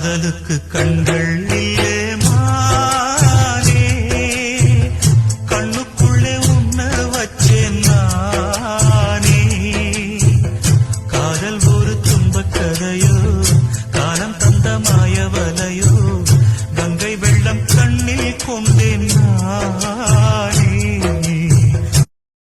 காதலுக்கு கண்கள் இல்லே மானே, கண்ணுக்குள்ளே உன்ன வச்சேன் நானே. காதல் ஒரு துன்பக் கதையோ, காலம் தந்த மாயவலையோ, கங்கை வெள்ளம் கண்ணில் கொண்டேன் நான்.